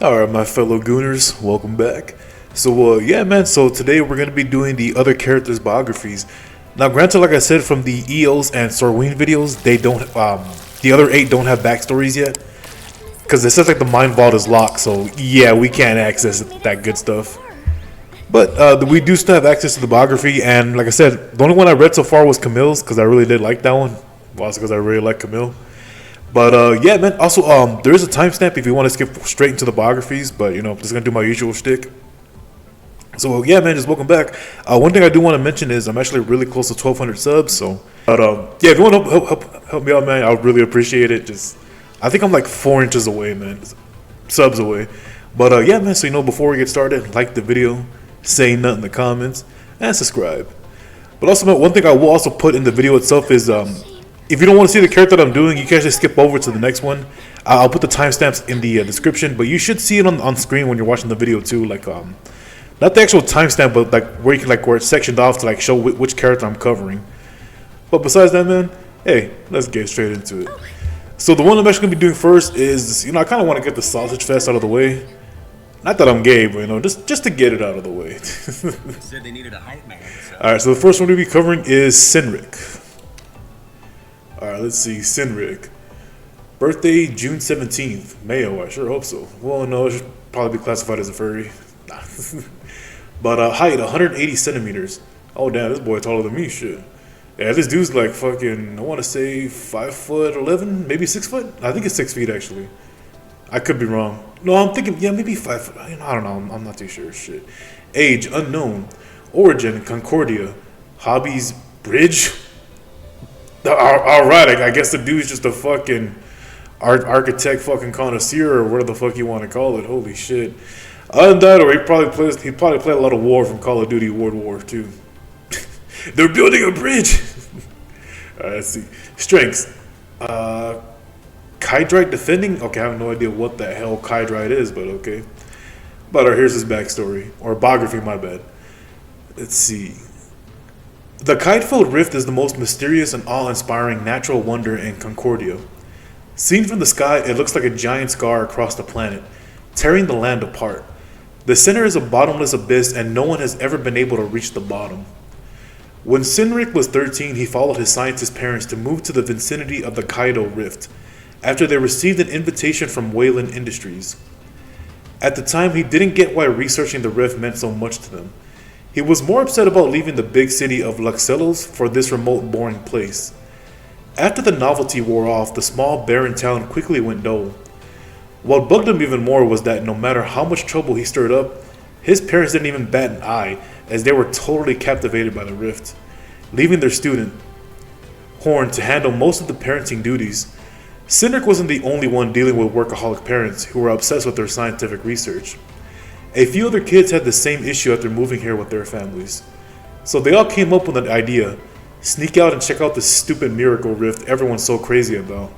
Alright, my fellow gooners, welcome back. Yeah, man, so today we're going to be doing the other characters' biographies. Now, granted, like I said, from the EOS and Ryoin videos, the other 8 don't have backstories yet. Because it says like the Mind Vault is locked, so yeah, we can't access that good stuff. But we do still have access to the biography, and like I said, the only one I read so far was Camille's, because I really did like that one. Well, also because I really like Camille. But yeah, man. Also, there is a timestamp if you want to skip straight into the biographies. But I'm just gonna do my usual shtick. So yeah, man. Just welcome back. One thing I do want to mention is I'm actually really close to 1,200 subs. Yeah, if you want to help me out, man, I would really appreciate it. I think I'm like 4 inches away, man, subs away. But yeah, man. So before we get started, like the video, say nothing in the comments, and subscribe. But also, man, one thing I will also put in the video itself is if you don't want to see the character that I'm doing, you can just skip over to the next one. I'll put the timestamps in the description, but you should see it on screen when you're watching the video too. Like, not the actual timestamp, but like where you can where it's sectioned off to show which character I'm covering. But besides that, man, hey, let's get straight into it. So the one I'm actually gonna be doing first is, I kind of want to get the sausage fest out of the way. Not that I'm gay, but just to get it out of the way. Said they needed a hype man. All right, so the first one we'll be covering is Cynric. Alright, let's see. Cynric. Birthday, June 17th. Mayo, I sure hope so. Well, no, it should probably be classified as a furry. Nah. But height, 180 centimeters. Oh, damn, this boy taller than me, shit. Yeah, this dude's like fucking, I want to say 5'11", maybe 6 foot? I think it's 6 feet, actually. I could be wrong. No, I'm thinking, yeah, maybe 5 foot. I don't know. I'm not too sure. Shit. Age, unknown. Origin, Concordia. Hobbies, bridge. Alright, I guess the dude's just a fucking architect fucking connoisseur or whatever the fuck you want to call it. Holy shit. Other than that, or he probably played a lot of war from Call of Duty World War II. They're building a bridge! Alright, let's see. Strengths. Kydrite defending? Okay, I have no idea what the hell Kydrite is, but okay. But here's his backstory. Or biography, my bad. Let's see. The Kitefeld Rift is the most mysterious and awe-inspiring natural wonder in Concordia. Seen from the sky, it looks like a giant scar across the planet, tearing the land apart. The center is a bottomless abyss, and no one has ever been able to reach the bottom. When Cynric was 13, he followed his scientist parents to move to the vicinity of the Kaido Rift, after they received an invitation from Wayland Industries. At the time, he didn't get why researching the rift meant so much to them. He was more upset about leaving the big city of Luxellos for this remote, boring place. After the novelty wore off, the small, barren town quickly went dull. What bugged him even more was that no matter how much trouble he stirred up, his parents didn't even bat an eye, as they were totally captivated by the rift, leaving their student, Horn, to handle most of the parenting duties. Cynric wasn't the only one dealing with workaholic parents who were obsessed with their scientific research. A few other kids had the same issue after moving here with their families. So they all came up with an idea: sneak out and check out this stupid miracle rift everyone's so crazy about.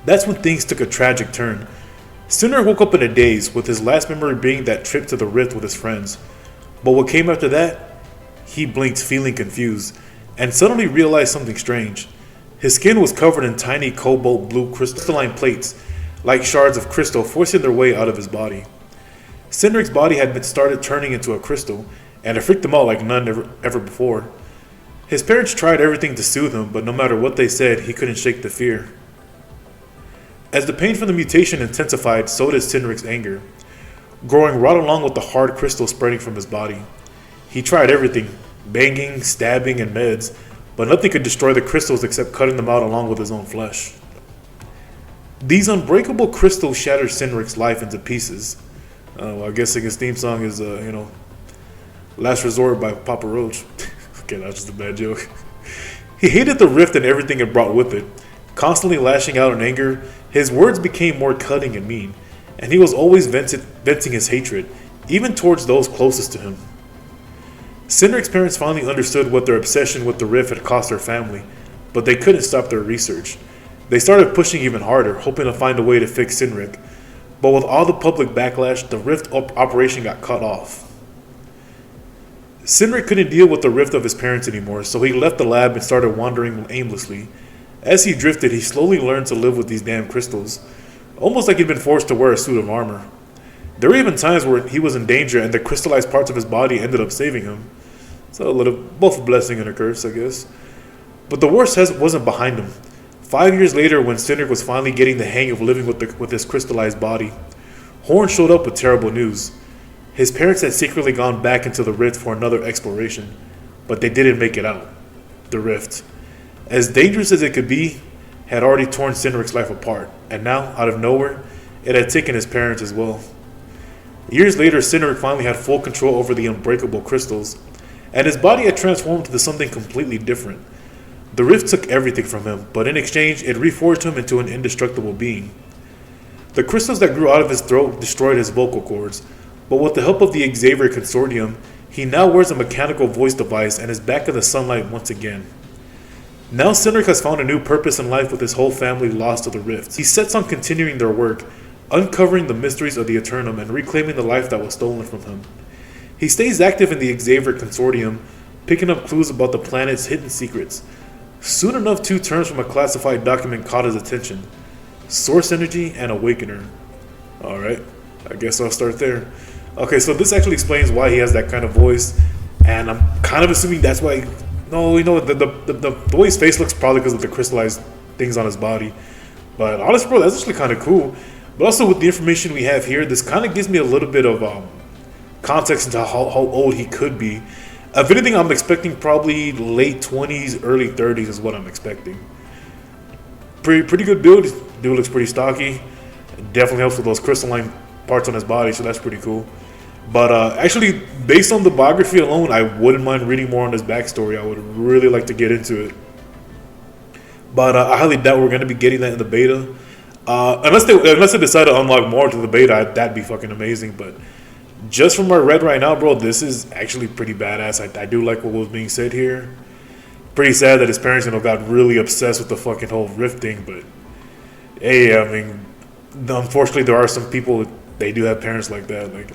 That's when things took a tragic turn. Cynric woke up in a daze, with his last memory being that trip to the rift with his friends. But what came after that? He blinked, feeling confused, and suddenly realized something strange. His skin was covered in tiny cobalt blue crystalline plates, like shards of crystal forcing their way out of his body. Cynric's body had been started turning into a crystal, and it freaked him out like none ever before. His parents tried everything to soothe him, but no matter what they said, he couldn't shake the fear. As the pain from the mutation intensified, so did Cynric's anger, growing right along with the hard crystal spreading from his body. He tried everything, banging, stabbing, and meds, but nothing could destroy the crystals except cutting them out along with his own flesh. These unbreakable crystals shattered Cynric's life into pieces. I guess his theme song is, Last Resort by Papa Roach. Okay, that's just a bad joke. He hated the rift and everything it brought with it. Constantly lashing out in anger, his words became more cutting and mean, and he was always venting his hatred, even towards those closest to him. Cynric's parents finally understood what their obsession with the rift had cost their family, but they couldn't stop their research. They started pushing even harder, hoping to find a way to fix Cynric. But with all the public backlash, the rift operation got cut off. Cynric couldn't deal with the rift of his parents anymore, so he left the lab and started wandering aimlessly. As he drifted, he slowly learned to live with these damn crystals. almost like he'd been forced to wear a suit of armor. There were even times where he was in danger and the crystallized parts of his body ended up saving him. So both a blessing and a curse, I guess. But the worst wasn't behind him. 5 years later, when Cynric was finally getting the hang of living with his crystallized body, Horn showed up with terrible news. His parents had secretly gone back into the rift for another exploration, but they didn't make it out. The rift, as dangerous as it could be, had already torn Cynric's life apart, and now, out of nowhere, it had taken his parents as well. Years later, Cynric finally had full control over the unbreakable crystals, and his body had transformed into something completely different. The rift took everything from him, but in exchange, it reforged him into an indestructible being. The crystals that grew out of his throat destroyed his vocal cords, but with the help of the Xavier Consortium, he now wears a mechanical voice device and is back in the sunlight once again. Now Cynric has found a new purpose in life with his whole family lost to the rift. He sets on continuing their work, uncovering the mysteries of the Eternum and reclaiming the life that was stolen from him. He stays active in the Xavier Consortium, picking up clues about the planet's hidden secrets. Soon enough, two terms from a classified document caught his attention: Source Energy and Awakener. Alright, I guess I'll start there. Okay, so this actually explains why he has that kind of voice, and I'm kind of assuming that's why... No, you know, the way his face looks probably because of the crystallized things on his body. But honestly, bro, that's actually kind of cool. But also with the information we have here, this kind of gives me a little bit of context into how old he could be. If anything, I'm expecting probably late 20s, early 30s is what I'm expecting. Pretty good build. Dude looks pretty stocky. Definitely helps with those crystalline parts on his body, so that's pretty cool. But actually, based on the biography alone, I wouldn't mind reading more on his backstory. I would really like to get into it. But I highly doubt we're going to be getting that in the beta. Unless they decide to unlock more to the beta, that'd be fucking amazing. But just from what I read right now, bro, this is actually pretty badass. I do like what was being said here. Pretty sad that his parents, got really obsessed with the fucking whole rift thing. But hey, I mean, unfortunately, there are some people, they do have parents like that. Like,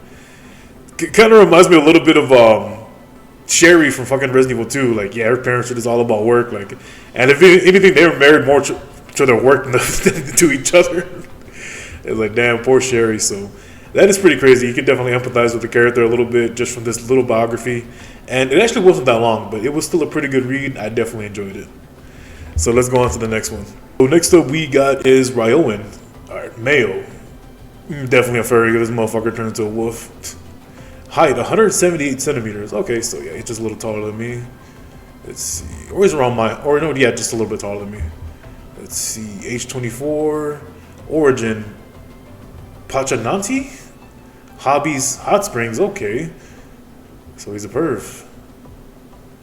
it kind of reminds me a little bit of Sherry from fucking Resident Evil 2. Like, yeah, her parents are just all about work. Like, and if anything, they were married more to their work than to each other. It's like, damn, poor Sherry. So that is pretty crazy. You can definitely empathize with the character a little bit just from this little biography. And it actually wasn't that long, but it was still a pretty good read. I definitely enjoyed it. So let's go on to the next one. So next up we got is Ryoin. Alright, male. Definitely a furry. This motherfucker turned into a wolf. Height, 178 centimeters. Okay, so yeah, he's just a little taller than me. Let's see. Or he's around just a little bit taller than me. Let's see. Age 24. Origin, Pachananti? Hobbies, hot springs. Okay. So he's a perv.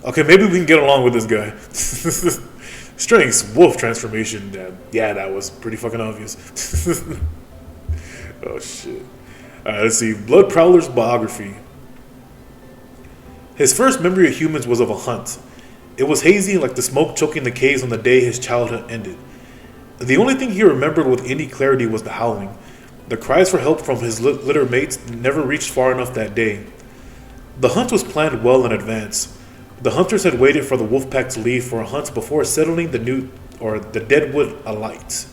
Okay, maybe we can get along with this guy. Strengths, wolf transformation. Yeah, that was pretty fucking obvious. Oh, shit. Alright, let's see. Blood Prowler's biography. His first memory of humans was of a hunt. It was hazy, like the smoke choking the caves on the day his childhood ended. The only thing he remembered with any clarity was the howling. The cries for help from his litter mates never reached far enough that day. The hunt was planned well in advance. The hunters had waited for the wolf pack to leave for a hunt before settling the deadwood alight,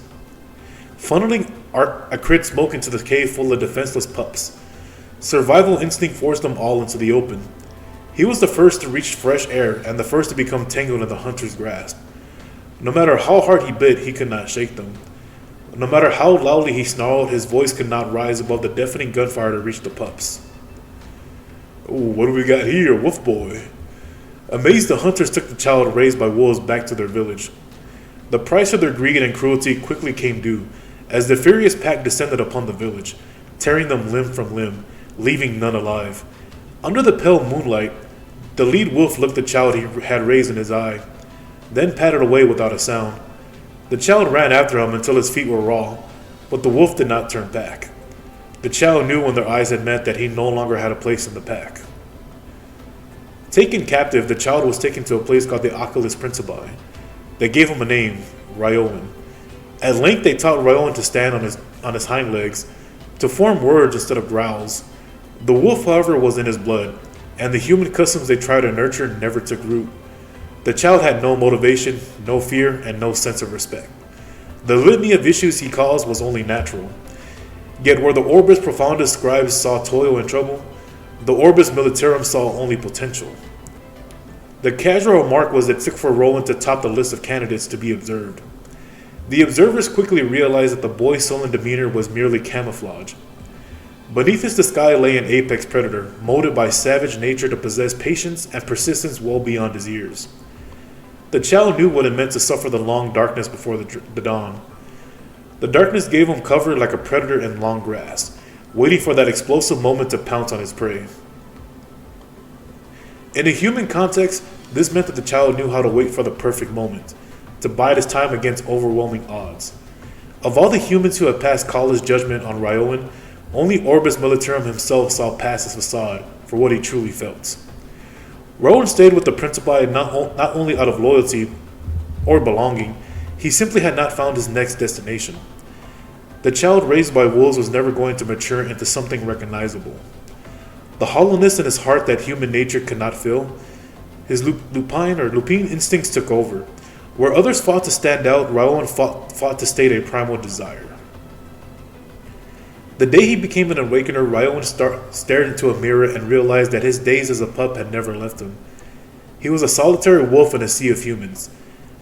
funneling acrid smoke into the cave full of defenseless pups. Survival instinct forced them all into the open. He was the first to reach fresh air and the first to become tangled in the hunter's grasp. No matter how hard he bit, he could not shake them. No matter how loudly he snarled, his voice could not rise above the deafening gunfire to reach the pups. Ooh, what do we got here, Wolf Boy? Amazed, the hunters took the child raised by wolves back to their village. The price of their greed and cruelty quickly came due, as the furious pack descended upon the village, tearing them limb from limb, leaving none alive. Under the pale moonlight, the lead wolf looked the child he had raised in his eye, then pattered away without a sound. The child ran after him until his feet were raw, but the wolf did not turn back. The child knew when their eyes had met that he no longer had a place in the pack. Taken captive, the child was taken to a place called the Oculus Principi. They gave him a name, Ryoin. At length they taught Ryoin to stand on his hind legs, to form words instead of growls. The wolf, however, was in his blood, and the human customs they tried to nurture never took root. The child had no motivation, no fear, and no sense of respect. The litany of issues he caused was only natural. Yet where the Orbis Profundus scribes saw toil and trouble, the Orbis Militarum saw only potential. The casual remark was it took for Ryoin to top the list of candidates to be observed. The observers quickly realized that the boy's sullen demeanor was merely camouflage. Beneath his disguise lay an apex predator, molded by savage nature to possess patience and persistence well beyond his years. The child knew what it meant to suffer the long darkness before the dawn. The darkness gave him cover like a predator in long grass, waiting for that explosive moment to pounce on his prey. In a human context, this meant that the child knew how to wait for the perfect moment, to bide his time against overwhelming odds. Of all the humans who had passed college judgment on Ryoin, only Orbis Militarum himself saw past his facade for what he truly felt. Ryoin stayed with the Principi not only out of loyalty or belonging, he simply had not found his next destination. The child raised by wolves was never going to mature into something recognizable. The hollowness in his heart that human nature could not fill, his lupine instincts took over. Where others fought to stand out, Ryoin fought to state a primal desire. The day he became an awakener, Ryoin stared into a mirror and realized that his days as a pup had never left him. He was a solitary wolf in a sea of humans,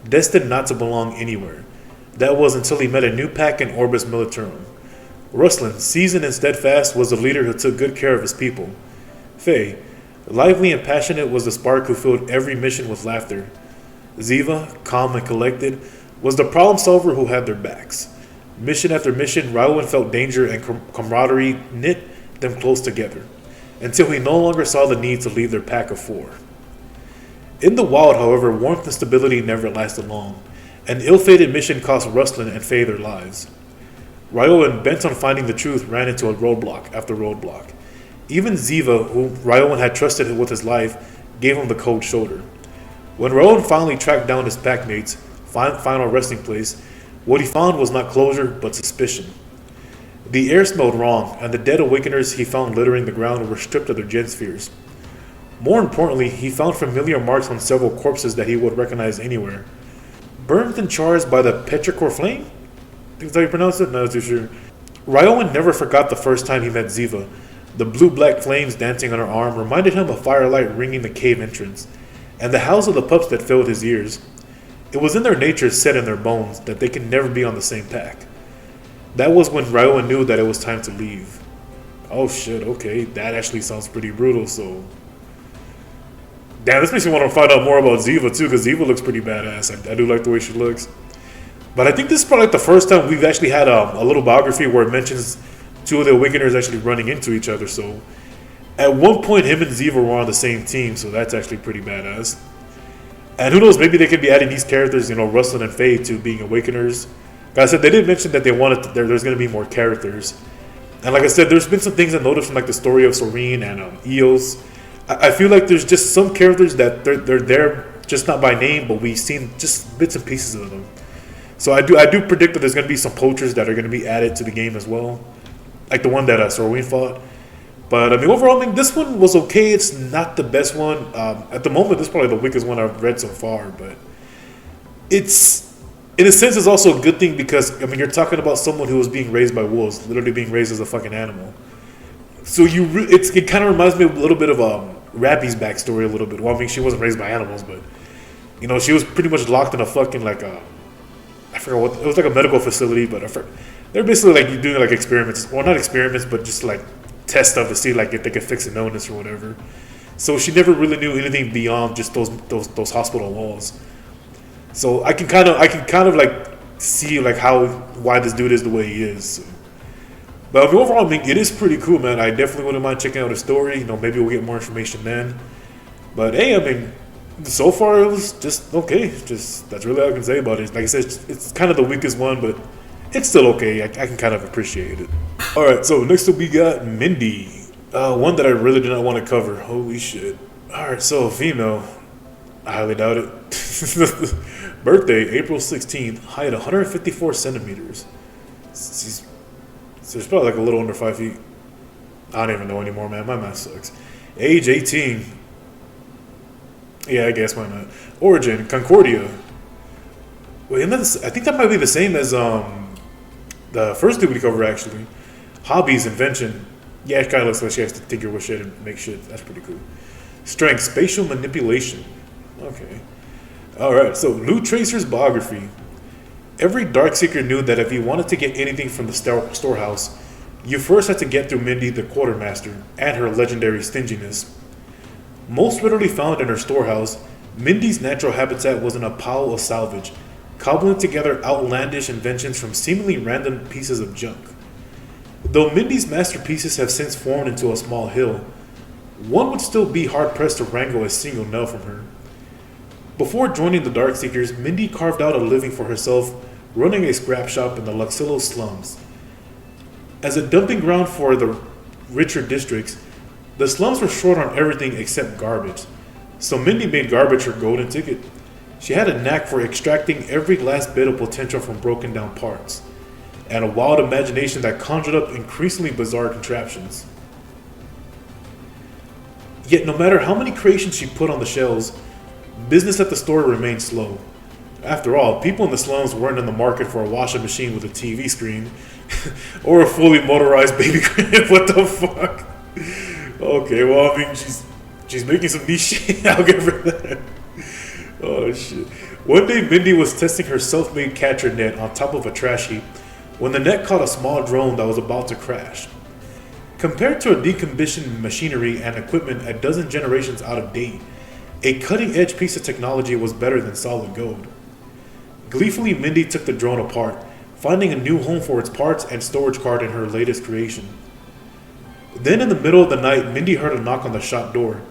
destined not to belong anywhere. That was until he met a new pack in Orbis Militarum. Ruslan, seasoned and steadfast, was the leader who took good care of his people. Faye, lively and passionate, was the spark who filled every mission with laughter. Ziva, calm and collected, was the problem solver who had their backs. Mission after mission, Ryoin felt danger and camaraderie knit them close together, until he no longer saw the need to leave their pack of four. In the wild, however, warmth and stability never lasted long. An ill-fated mission cost Ruslan and Faye their lives. Ryoin, bent on finding the truth, ran into a roadblock after roadblock. Even Ziva, who Ryoin had trusted with his life, gave him the cold shoulder. When Ryoin finally tracked down his packmates' final resting place, what he found was not closure, but suspicion. The air smelled wrong, and the dead awakeners he found littering the ground were stripped of their gen spheres. More importantly, he found familiar marks on several corpses that he would recognize anywhere. Burned and charged by the petrichor flame? I think that's how you pronounce it? Not too sure. Ryoin never forgot the first time he met Ziva. The blue-black flames dancing on her arm reminded him of firelight ringing the cave entrance, and the howls of the pups that filled his ears. It was in their nature, set in their bones, that they could never be on the same pack. That was when Ryoin knew that it was time to leave. Oh shit, okay, that actually sounds pretty brutal, so... Damn, this makes me want to find out more about Ziva too, because Ziva looks pretty badass. I do like the way she looks. But I think this is probably like the first time we've actually had a little biography where it mentions two of the Awakeners actually running into each other, so... At one point, him and Ziva were on the same team, so that's actually pretty badass. And who knows, maybe they could be adding these characters, Ruslan and Faye, to being Awakeners. Like I said, they did mention that they wanted there's going to be more characters. And like I said, there's been some things I noticed from like the story of Soreen and Eos. I feel like there's just some characters that they're there just not by name, but we've seen just bits and pieces of them. So I do predict that there's going to be some poachers that are going to be added to the game as well, like the one that Soreen fought. But, overall, this one was okay. It's not the best one. At the moment, this is probably the weakest one I've read so far. But it's, in a sense, it's also a good thing because, you're talking about someone who was being raised by wolves, literally being raised as a fucking animal. So it kind of reminds me a little bit of Rappy's backstory a little bit. Well, she wasn't raised by animals, but, she was pretty much locked in a fucking, I forgot what, it was like a medical facility, but they're basically, doing, experiments. Well, not experiments, but just, test stuff to see if they could fix an illness or whatever. So she never really knew anything beyond just those hospital walls. So I can kind of see why this dude is the way he is. So. But overall, it is pretty cool, man. I definitely wouldn't mind checking out the story. Maybe we'll get more information then. But hey, so far it was just okay. Just that's really all I can say about it. Like I said, it's kind of the weakest one, but it's still okay. I can kind of appreciate it. Alright, so next up we got Mindy. One that I really did not want to cover. Holy shit. Alright, so female. I highly doubt it. Birthday, April 16th. Height, 154 centimeters. So it's probably a little under 5 feet. I don't even know anymore, man. My math sucks. Age, 18. Yeah, I guess why not. Origin, Concordia. Wait, I think that might be the same as the first dude we cover actually. Hobbies, invention. Yeah, it kind of looks like she has to tinker with shit and make shit. That's pretty cool. Strength, spatial manipulation. Okay. Alright, so Loot Tracer's biography. Every Darkseeker knew that if you wanted to get anything from the storehouse, you first had to get through Mindy the Quartermaster and her legendary stinginess. Most readily found in her storehouse, Mindy's natural habitat was in a pile of salvage, cobbling together outlandish inventions from seemingly random pieces of junk. Though Mindy's masterpieces have since formed into a small hill, one would still be hard-pressed to wrangle a single nail from her. Before joining the Darkseekers, Mindy carved out a living for herself running a scrap shop in the Luxillo slums. As a dumping ground for the richer districts, the slums were short on everything except garbage, so Mindy made garbage her golden ticket. She had a knack for extracting every last bit of potential from broken down parts, and a wild imagination that conjured up increasingly bizarre contraptions. Yet no matter how many creations she put on the shelves, business at the store remained slow. After all, people in the slums weren't in the market for a washing machine with a TV screen or a fully motorized baby crib. What the fuck? Okay, well, I mean, she's making some niche shit. I'll give her that. Oh shit. One day, Mindy was testing her self-made catcher net on top of a trash heap when the net caught a small drone that was about to crash. Compared to a decommissioned machinery and equipment a dozen generations out of date, a cutting-edge piece of technology was better than solid gold. Gleefully, Mindy took the drone apart, finding a new home for its parts and storage card in her latest creation. Then in the middle of the night, Mindy heard a knock on the shop door.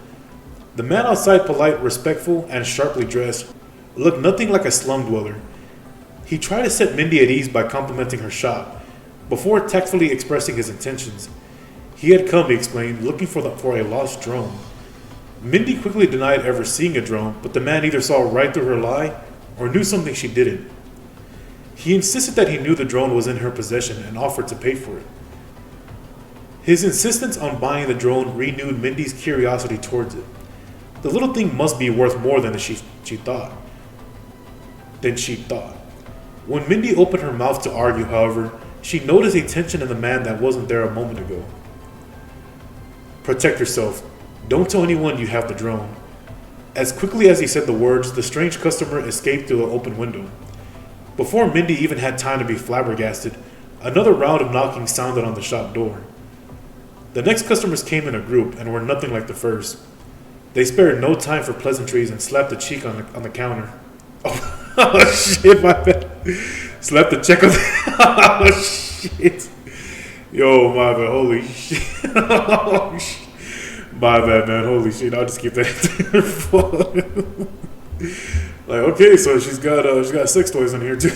The man outside, polite, respectful, and sharply dressed, looked nothing like a slum dweller. He tried to set Mindy at ease by complimenting her shop, before tactfully expressing his intentions. He had come, he explained, looking for a lost drone. Mindy quickly denied ever seeing a drone, but the man either saw right through her lie or knew something she didn't. He insisted that he knew the drone was in her possession and offered to pay for it. His insistence on buying the drone renewed Mindy's curiosity towards it. The little thing must be worth more than she thought. When Mindy opened her mouth to argue, however, she noticed a tension in the man that wasn't there a moment ago. Protect yourself. Don't tell anyone you have the drone. As quickly as he said the words, the strange customer escaped through the open window. Before Mindy even had time to be flabbergasted, another round of knocking sounded on the shop door. The next customers came in a group and were nothing like the first. They spared no time for pleasantries and slapped a cheek on the counter. Oh shit, my bad. Slapped the check on the... Oh shit. Yo, my bad, holy shit. Oh, shit. My bad, man, holy shit, I'll just keep that in there. Like, okay, so she's got sex toys in here too.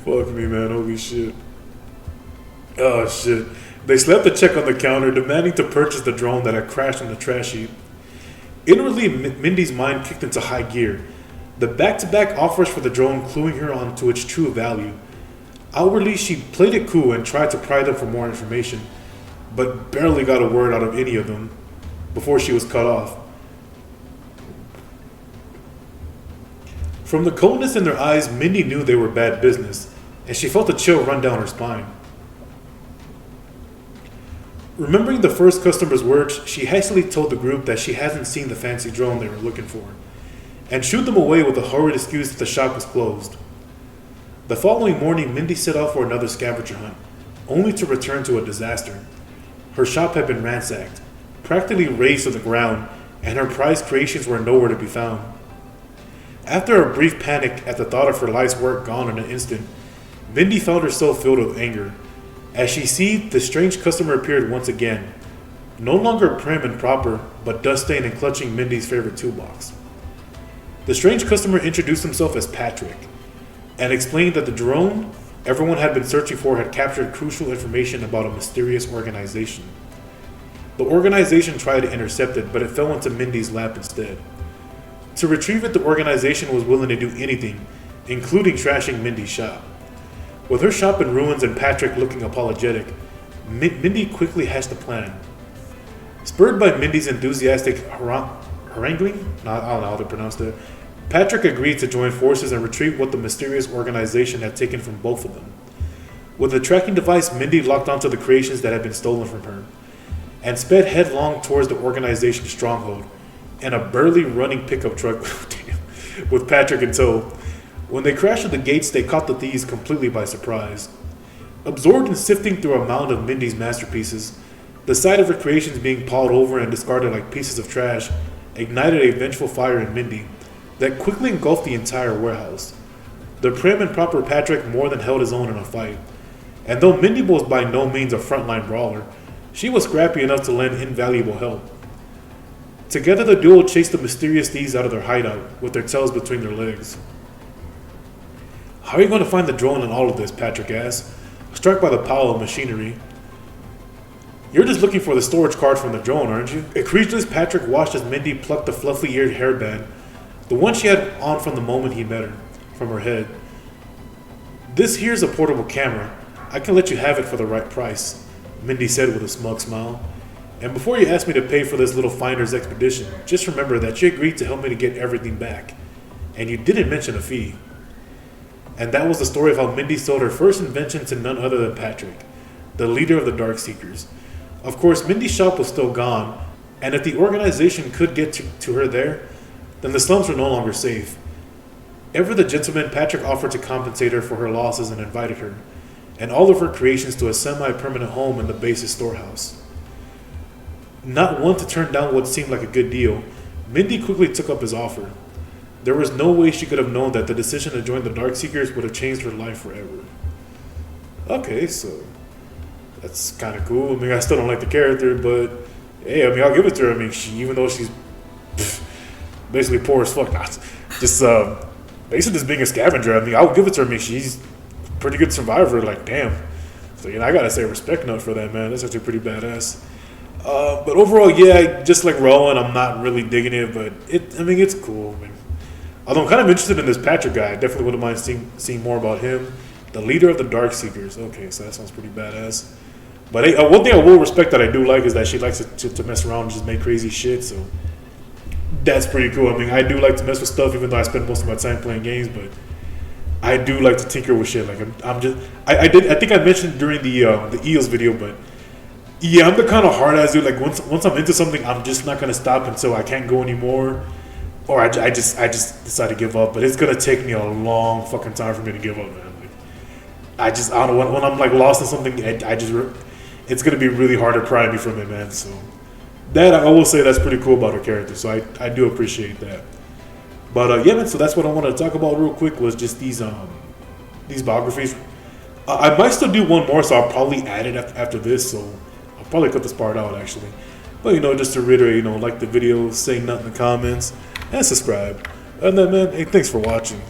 Fuck me, man, holy shit. Oh shit. They slapped the check on the counter, demanding to purchase the drone that had crashed on the trash heap. Inwardly, Mindy's mind kicked into high gear, the back-to-back offers for the drone cluing her onto its true value. Outwardly, she played it cool and tried to pry them for more information, but barely got a word out of any of them before she was cut off. From the coldness in their eyes, Mindy knew they were bad business, and she felt a chill run down her spine. Remembering the first customer's words, she hastily told the group that she hadn't seen the fancy drone they were looking for, and shooed them away with a hurried excuse that the shop was closed. The following morning, Mindy set off for another scavenger hunt, only to return to a disaster. Her shop had been ransacked, practically razed to the ground, and her prized creations were nowhere to be found. After a brief panic at the thought of her life's work gone in an instant, Mindy found herself filled with anger. As she seed, the strange customer appeared once again, no longer prim and proper, but dust-stained and clutching Mindy's favorite toolbox. The strange customer introduced himself as Patrick, and explained that the drone everyone had been searching for had captured crucial information about a mysterious organization. The organization tried to intercept it, but it fell into Mindy's lap instead. To retrieve it, the organization was willing to do anything, including trashing Mindy's shop. With her shop in ruins and Patrick looking apologetic, Mindy quickly hatched a plan. Spurred by Mindy's enthusiastic haranguing, I don't know how to pronounce that, Patrick agreed to join forces and retrieve what the mysterious organization had taken from both of them. With a tracking device, Mindy locked onto the creations that had been stolen from her and sped headlong towards the organization's stronghold in a burly running pickup truck with Patrick in tow. When they crashed at the gates, they caught the thieves completely by surprise. Absorbed in sifting through a mound of Mindy's masterpieces, the sight of her creations being pawed over and discarded like pieces of trash ignited a vengeful fire in Mindy that quickly engulfed the entire warehouse. The prim and proper Patrick more than held his own in a fight, and though Mindy was by no means a frontline brawler, she was scrappy enough to lend invaluable help. Together the duo chased the mysterious thieves out of their hideout with their tails between their legs. "How are you going to find the drone in all of this?" Patrick asked, struck by the pile of machinery. "You're just looking for the storage card from the drone, aren't you?" Incredulous, Patrick watched as Mindy plucked the fluffy-eared hairband, the one she had on from the moment he met her, from her head. "This here's a portable camera. I can let you have it for the right price," Mindy said with a smug smile. "And before you ask me to pay for this little finder's expedition, just remember that you agreed to help me to get everything back. And you didn't mention a fee." And that was the story of how Mindy sold her first invention to none other than Patrick, the leader of the Dark Seekers. Of course, Mindy's shop was still gone, and if the organization could get to her there, then the slums were no longer safe. Ever the gentleman, Patrick offered to compensate her for her losses and invited her, and all of her creations to a semi-permanent home in the base's storehouse. Not one to turn down what seemed like a good deal, Mindy quickly took up his offer. There was no way she could have known that the decision to join the Darkseekers would have changed her life forever. Okay, so that's kind of cool. I mean, I still don't like the character, but hey, I mean, I'll give it to her. I mean, even though she's basically poor as fuck, just basically just being a scavenger. I mean, I'll give it to her. I mean, she's a pretty good survivor. Like, damn. So I gotta say, respect note for that, man. That's actually pretty badass. But overall, yeah, just like Ryoin, I'm not really digging it, but it's cool. I mean, although I'm kind of interested in this Patrick guy, I definitely wouldn't mind seeing more about him. The leader of the Dark Seekers. Okay, so that sounds pretty badass. But hey, one thing I will respect that I do like is that she likes to mess around and just make crazy shit, so that's pretty cool. I mean, I do like to mess with stuff, even though I spend most of my time playing games, but I do like to tinker with shit. Like, I think I mentioned during the Eels video, but yeah, I'm the kind of hard ass dude. Like once I'm into something, I'm just not gonna stop until I can't go anymore, or I just decide to give up. But it's gonna take me a long fucking time for me to give up, man. Like, I don't know when I'm like lost in something, it's gonna be really hard to pry me from it, man. So that I will say that's pretty cool about her character. So I do appreciate that. But yeah, man. So that's what I wanted to talk about real quick was just these biographies. I might still do one more, so I'll probably add it after this. So I'll probably cut this part out actually. But just to reiterate, like the video, say nothing in the comments, and subscribe. And then, man, hey, thanks for watching.